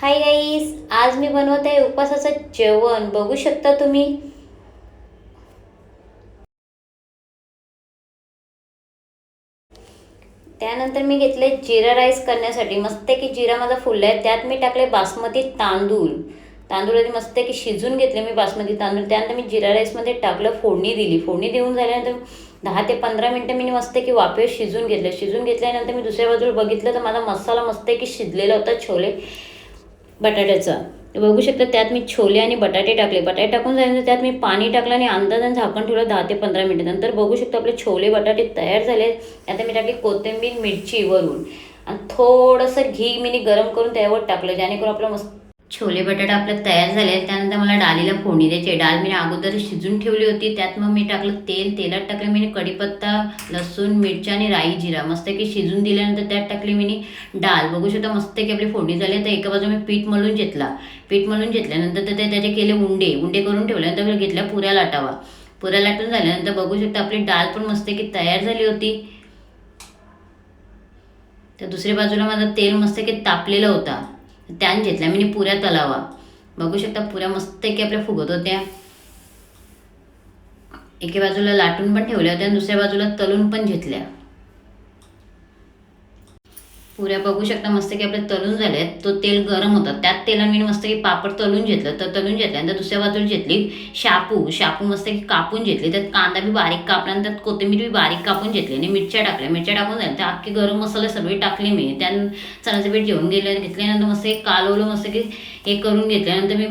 Hi guys, आज मी बनवत आहे उपवासाचं जेवण. बघू शकता तुम्ही. त्यानंतर मी घेतले जिरा राईस करण्यासाठी. मस्त की जिरा माझा फुलला आहे. त्यात मी टाकले बासमती तांदूळ. तांदूळ आधी मस्त की शिजून घेतले मी बासमती तांदूळ. त्यानंतर मी जिरा राईसमध्ये टाकलं, फोडणी दिली. फोडणी देऊन झाल्यानंतर 10 ते 15 मिनटं मी मस्त की वाफेवर शिजून घेतलं. शिजून घेतल्यानंतर मी दुसऱ्या बाजूला बघितलं तर माझा मसाला मस्त की शिजलेला होता छोले बटाट्याचा. बघू शकता त्यात मी छोले आणि बटाटे टाकले. बटाटे टाकून झाल्यानंतर त्यात मी पाणी टाकलं आणि अंदाजाने झाकण ठेवलं 10 ते 15 मिनिटं. नंतर बघू शकतो आपले छोले बटाटे तयार झाले. आता मी टाकली कोथिंबीर, मिरची वरून आणि थोडंसं घी मी गरम करून त्यावर टाकलं, जेणेकरून आपलं मस्त छोले बटाटा आपलं तयार झाले. त्यानंतर मला डाळीला फोडणी द्यायची. डाळ मी अगोदर शिजून ठेवली होती. त्यात मग मी टाकलं तेल. तेलात टाकलं मी कढीपत्ता, लसूण, मिरच्या आणि राई जिरा मस्त की शिजून दिल्यानंतर त्यात टाकली मी डाळ. बघू शकता मस्त की आपली फोडणी झाली. तर एका बाजूला मी पीठ मळून घेतला. पीठ मळून घेतल्यानंतर तर त्याचे केले उंडे. उंडे करून ठेवल्यानंतर घेतल्या पुऱ्या लाटावा. पुऱ्या लाटून झाल्यानंतर बघू शकता आपली डाळ पण मस्त की तयार झाली होती. तर दुसऱ्या बाजूला माझं तेल मस्त की तापलेलं होता. त्यान घेतल्या मी पुऱ्या तलावा. बघू शकता पुऱ्या मस्त की आपल्या फुगत होत्या. एके बाजूला लाटून पण ठेवल्या होत्या आणि दुसऱ्या बाजूला तलून पण घेतल्या. पुऱ्या बघू शकता मस्त की आपले तळून झाले. तो तेल गरम होता. त्यात तेलाने मी मस्त की पापड तळून घेतलं. तर तळून घेतल्यानंतर दुसऱ्या बाजूला घेतली शापू मस्त की कापून घेतली. त्यात कांदा बी बारीक कापला आणि त्यात कोथिंबीर बी बारीक कापून घेतली आणि मिरच्या टाकल्या. मिरच्या टाकून झाल्या तर अख्खी गरम मसाले सगळे टाकले मी. त्यानं चण्याचं पीठ घेतल्यानंतर मस्त एक कालवलं मस्त की हे करून घेतल्यानंतर मी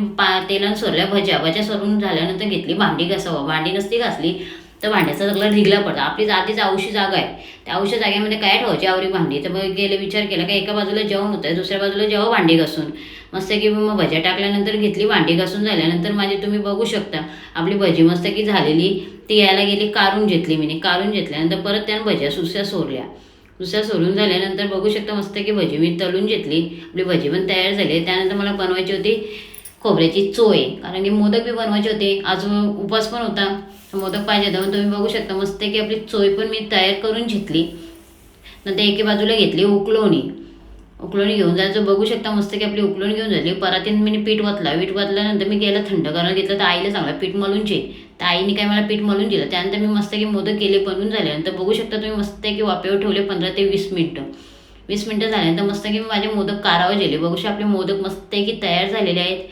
तेलानं सोडल्या भज्या सोडून झाल्यानंतर घेतली भांडी घासावं. भांडी नसती घासली तर भांड्याचा सगळा ढिगला पडतो. आपली आधीच औशी जागा आहे. त्या औषध जागेमध्ये काय ठेवायची आवरी भांडी. तर मग विचार केला का एका बाजूला जेवण होतं, दुसऱ्या बाजूला जेव्हा भांडी घासून मस्त की मग भज्या टाकल्यानंतर घेतली. भांडी घासून झाल्यानंतर माझी तुम्ही बघू शकता आपली भजी मस्त की झालेली. ती यायला गेली, काढून घेतली मी. काढून घेतल्यानंतर परत त्यानं भज्या सुस्या सोडल्या. दुसऱ्या सोडून झाल्यानंतर बघू शकता मस्त की भजी मी तळून घेतली. आपली भजी पण तयार झाली. त्यानंतर मला बनवायची होती खोबऱ्याची चोय, कारण की मोदक बी बनवायचे होते. आज उपवास पण होता, मोदक पाहिजे होता. तुम्ही बघू शकता मस्त की आपली चोय पण मी तयार करून घेतली. नंतर एके बाजूला घेतली उकलोणी घेऊन जायचं. बघू शकता मस्त की आपली उकलोणी घेऊन झाली. परातीत मी पीठ वतल्यानंतर मी गेलं थंड करायला घेतलं. तर आईला सांगला पीठ मळून घे. तर आईने काय मला पीठ मळून दिलं. त्यानंतर मी मस्त की मोदक केले. बनवून झाल्यानंतर बघू शकता तुम्ही मस्त की वाफेवर ठेवले 15 ते 20 मिनटं. 20 मिनटं झाल्यानंतर मस्त की माझे मोदक कारावर गेले. बघू शकता आपले मोदक मस्त की तयार झालेले आहेत.